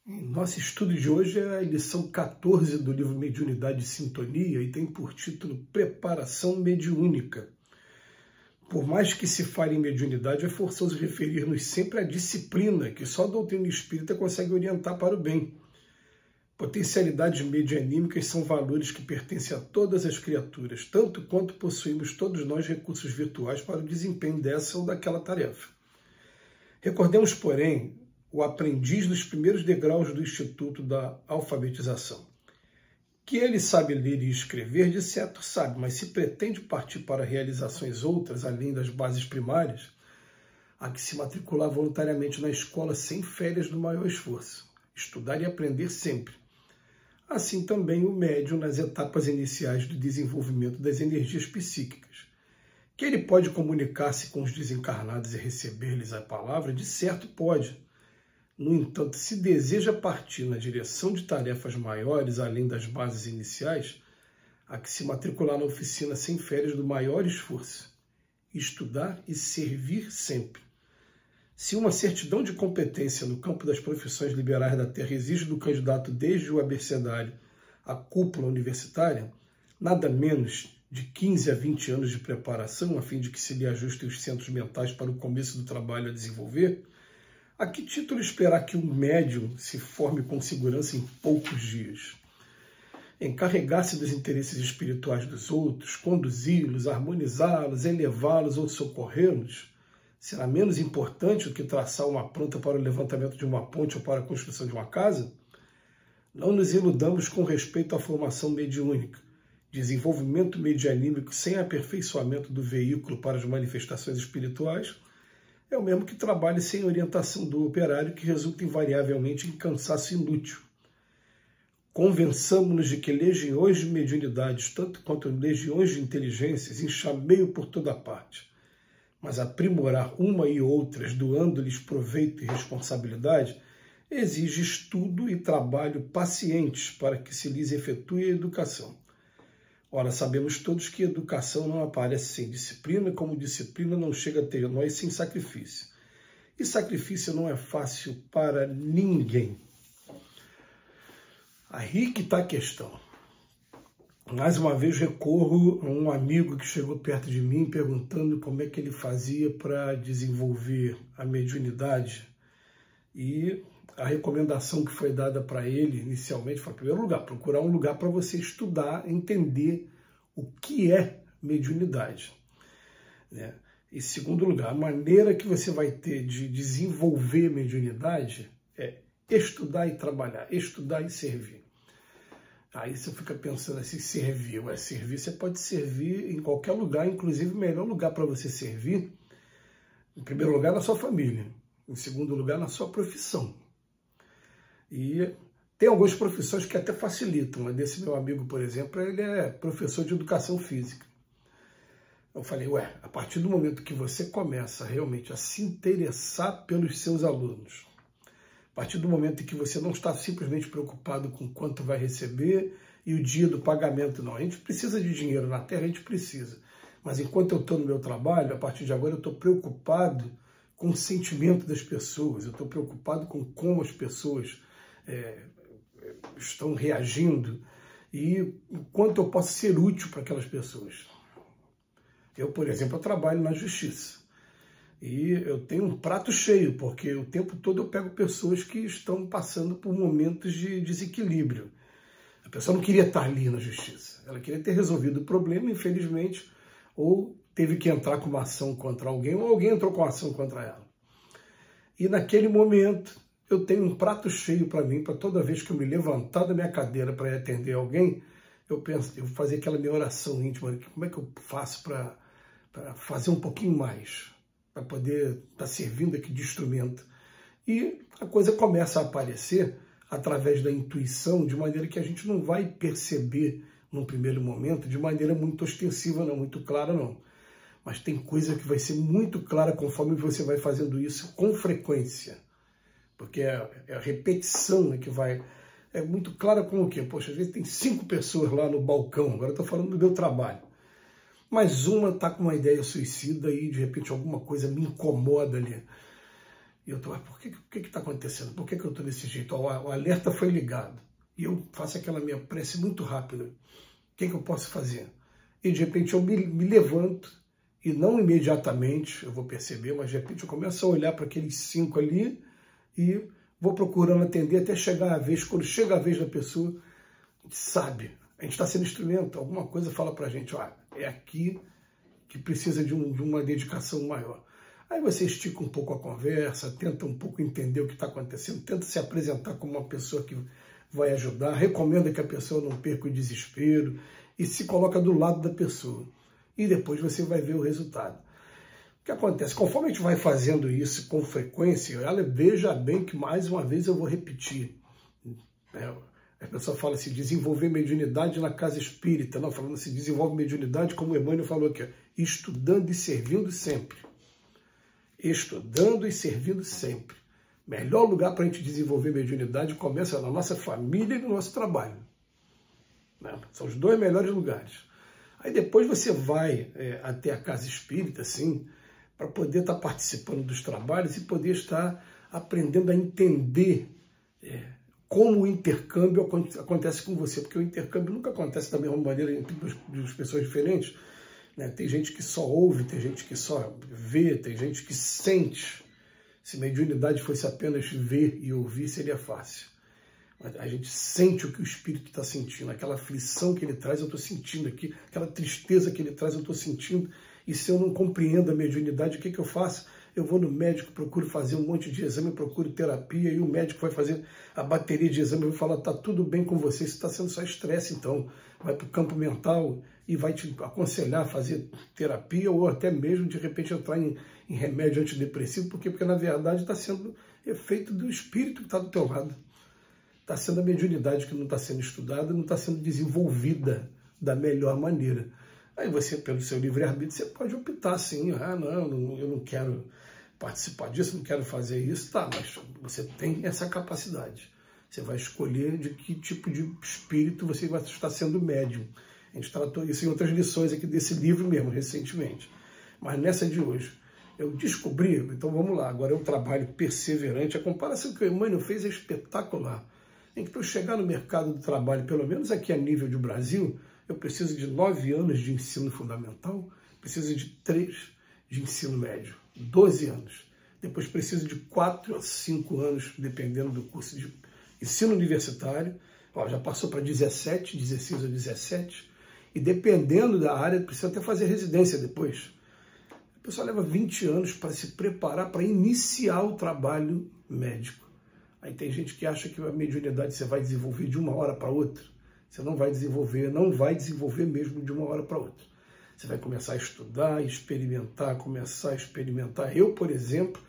Nosso estudo de hoje é a lição 14 do livro Mediunidade e Sintonia e tem por título Preparação Mediúnica. Por mais que se fale em mediunidade, é forçoso referir-nos sempre à disciplina que só a doutrina espírita consegue orientar para o bem. Potencialidades medianímicas são valores que pertencem a todas as criaturas, tanto quanto possuímos todos nós recursos virtuais para o desempenho dessa ou daquela tarefa. Recordemos, porém, o aprendiz dos primeiros degraus do Instituto da Alfabetização. Que ele sabe ler e escrever, de certo sabe, mas se pretende partir para realizações outras, além das bases primárias, há que se matricular voluntariamente na escola sem férias do maior esforço, estudar e aprender sempre. Assim também o médium nas etapas iniciais do desenvolvimento das energias psíquicas. Que ele pode comunicar-se com os desencarnados e receber-lhes a palavra, de certo pode. No entanto, se deseja partir na direção de tarefas maiores, além das bases iniciais, há que se matricular na oficina sem férias do maior esforço, estudar e servir sempre. Se uma certidão de competência no campo das profissões liberais da Terra exige do candidato desde o abecedário à cúpula universitária, nada menos de 15 a 20 anos de preparação, a fim de que se lhe ajustem os centros mentais para o começo do trabalho a desenvolver, a que título esperar que um médium se forme com segurança em poucos dias? Encarregar-se dos interesses espirituais dos outros, conduzi-los, harmonizá-los, elevá-los ou socorrê-los, será menos importante do que traçar uma planta para o levantamento de uma ponte ou para a construção de uma casa? Não nos iludamos com respeito à formação mediúnica. Desenvolvimento medianímico sem aperfeiçoamento do veículo para as manifestações espirituais é o mesmo que trabalhe sem orientação do operário, que resulta invariavelmente em cansaço inútil. Convençamo-nos de que legiões de mediunidades, tanto quanto legiões de inteligências, enxameiam por toda parte. Mas aprimorar uma e outras, doando-lhes proveito e responsabilidade, exige estudo e trabalho pacientes para que se lhes efetue a educação. Ora, sabemos todos que educação não aparece sem disciplina, como disciplina não chega a ter nós sem sacrifício. E sacrifício não é fácil para ninguém. Aí que está a questão. Mais uma vez recorro a um amigo que chegou perto de mim perguntando como é que ele fazia para desenvolver a mediunidade. E a recomendação que foi dada para ele inicialmente foi, em primeiro lugar, procurar um lugar para você estudar, entender o que é mediunidade. Né? Em segundo lugar, a maneira que você vai ter de desenvolver mediunidade é estudar e trabalhar, estudar e servir. Aí você fica pensando assim, servir. Servir, você pode servir em qualquer lugar, inclusive o melhor lugar para você servir, em primeiro lugar, na sua família, em segundo lugar, na sua profissão. E tem algumas profissões que até facilitam, mas desse meu amigo, por exemplo, ele é professor de educação física. Eu falei, a partir do momento que você começa realmente a se interessar pelos seus alunos, a partir do momento em que você não está simplesmente preocupado com quanto vai receber e o dia do pagamento, não. A gente precisa de dinheiro na Terra, a gente precisa. Mas enquanto eu estou no meu trabalho, a partir de agora eu estou preocupado com o sentimento das pessoas, eu estou preocupado com como as pessoas estão reagindo e o quanto eu posso ser útil para aquelas pessoas. Eu, por exemplo, eu trabalho na justiça e eu tenho um prato cheio, porque o tempo todo eu pego pessoas que estão passando por momentos de desequilíbrio. A pessoa não queria estar ali na justiça, ela queria ter resolvido o problema, infelizmente, ou teve que entrar com uma ação contra alguém, ou alguém entrou com uma ação contra ela. E naquele momento, eu tenho um prato cheio para mim, para toda vez que eu me levantar da minha cadeira para atender alguém, eu penso, eu vou fazer aquela minha oração íntima, como é que eu faço para fazer um pouquinho mais, para poder estar servindo aqui de instrumento. E a coisa começa a aparecer através da intuição, de maneira que a gente não vai perceber num primeiro momento, de maneira muito ostensiva, não, muito clara, não. Mas tem coisa que vai ser muito clara conforme você vai fazendo isso com frequência. Porque é a repetição que vai... É muito clara como o quê? Poxa, às vezes tem 5 pessoas lá no balcão, agora eu estou falando do meu trabalho. Mas uma está com uma ideia suicida e de repente alguma coisa me incomoda ali. E eu estou, por que está acontecendo? Por que eu estou desse jeito? O alerta foi ligado. E eu faço aquela minha prece muito rápida. O que eu posso fazer? E de repente eu me levanto, e não imediatamente eu vou perceber, mas de repente eu começo a olhar para aqueles 5 ali e vou procurando atender até chegar a vez. Quando chega a vez da pessoa, a gente sabe, a gente está sendo instrumento, alguma coisa fala para a gente, ó, é aqui que precisa de uma dedicação maior. Aí você estica um pouco a conversa, tenta um pouco entender o que está acontecendo, tenta se apresentar como uma pessoa que vai ajudar, recomenda que a pessoa não perca o desespero e se coloca do lado da pessoa. E depois você vai ver o resultado. O que acontece? Conforme a gente vai fazendo isso com frequência, veja bem que mais uma vez eu vou repetir. A pessoa fala assim, desenvolver mediunidade na casa espírita. Não, falando assim, desenvolve mediunidade, como o Emmanuel falou aqui, estudando e servindo sempre. Estudando e servindo sempre. Melhor lugar para a gente desenvolver mediunidade começa na nossa família e no nosso trabalho. São os 2 melhores lugares. Aí depois você vai até a casa espírita, assim, para poder estar participando dos trabalhos e poder estar aprendendo a entender como o intercâmbio acontece com você. Porque o intercâmbio nunca acontece da mesma maneira entre duas pessoas diferentes. Tem gente que só ouve, tem gente que só vê, tem gente que sente. Se mediunidade fosse apenas ver e ouvir, seria fácil. A gente sente o que o espírito está sentindo, aquela aflição que ele traz, eu estou sentindo aqui, aquela tristeza que ele traz, eu estou sentindo. E se eu não compreendo a mediunidade, o que eu faço? Eu vou no médico, procuro fazer um monte de exame, procuro terapia, e o médico vai fazer a bateria de exame, eu vou falar, está tudo bem com você, isso está sendo só estresse, então. Vai para o campo mental e vai te aconselhar a fazer terapia, ou até mesmo, de repente, entrar em remédio antidepressivo, porque na verdade está sendo efeito do espírito que está do teu lado. Está sendo a mediunidade que não está sendo estudada, não está sendo desenvolvida da melhor maneira. Aí você, pelo seu livre-arbítrio, você pode optar assim, não, eu não quero participar disso, não quero fazer isso, tá, mas você tem essa capacidade. Você vai escolher de que tipo de espírito você vai estar sendo médium. A gente tratou isso em outras lições aqui desse livro mesmo, recentemente. Mas nessa de hoje, eu descobri, então vamos lá, agora é um trabalho perseverante. A comparação que o Emmanuel fez é espetacular. Em que para eu chegar no mercado do trabalho, pelo menos aqui a nível de Brasil, eu preciso de 9 anos de ensino fundamental, preciso de 3 de ensino médio, 12 anos. Depois preciso de 4 a 5 anos, dependendo do curso de ensino universitário. Já passou para 17, 16 ou 17. E dependendo da área, precisa até fazer residência depois. A pessoa leva 20 anos para se preparar para iniciar o trabalho médico. Aí tem gente que acha que a mediunidade você vai desenvolver de uma hora para outra. Você não vai desenvolver mesmo de uma hora para outra. Você vai começar a estudar, experimentar, começar a experimentar. Eu, por exemplo,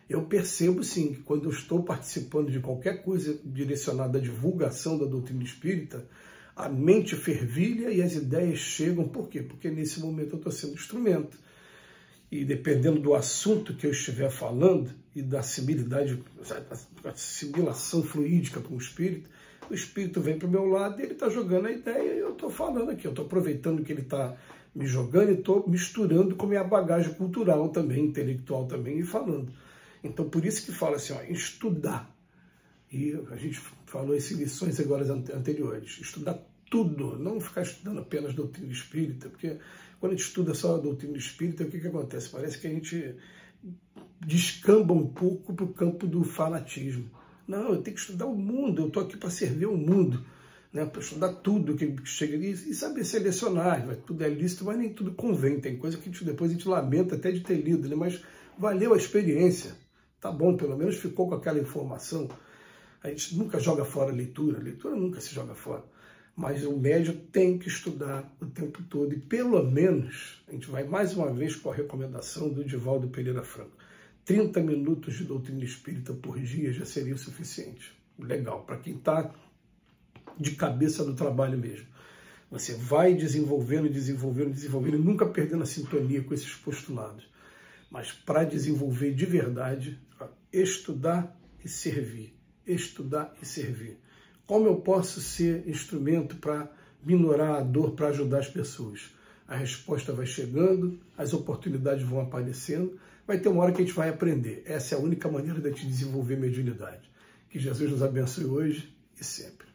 eu percebo sim que quando eu estou participando de qualquer coisa direcionada à divulgação da doutrina espírita, a mente fervilha e as ideias chegam. Por quê? Porque nesse momento eu estou sendo instrumento. E dependendo do assunto que eu estiver falando e da assimilação fluídica com o espírito vem para o meu lado e ele está jogando a ideia e eu estou falando aqui. Eu estou aproveitando que ele está me jogando e estou misturando com a minha bagagem cultural também, intelectual também, e falando. Então, por isso que fala assim, estudar. E a gente falou isso em lições agora anteriores. Estudar tudo, não ficar estudando apenas doutrina espírita, porque quando a gente estuda só a doutrina espírita, o que acontece? Parece que a gente descamba um pouco para o campo do fanatismo. Não, eu tenho que estudar o mundo, eu estou aqui para servir o mundo, para estudar tudo que chega ali e saber selecionar. Tudo é lícito, mas nem tudo convém. Tem coisa que depois a gente lamenta até de ter lido, mas valeu a experiência. Tá bom, pelo menos ficou com aquela informação. A gente nunca joga fora a leitura nunca se joga fora. Mas o médium tem que estudar o tempo todo. E pelo menos, a gente vai mais uma vez com a recomendação do Divaldo Pereira Franco. 30 minutos de doutrina espírita por dia já seria o suficiente. Legal, para quem está de cabeça no trabalho mesmo. Você vai desenvolvendo, e nunca perdendo a sintonia com esses postulados. Mas para desenvolver de verdade, estudar e servir. Estudar e servir. Como eu posso ser instrumento para minorar a dor, para ajudar as pessoas? A resposta vai chegando, as oportunidades vão aparecendo, vai ter uma hora que a gente vai aprender. Essa é a única maneira de a gente desenvolver mediunidade. Que Jesus nos abençoe hoje e sempre.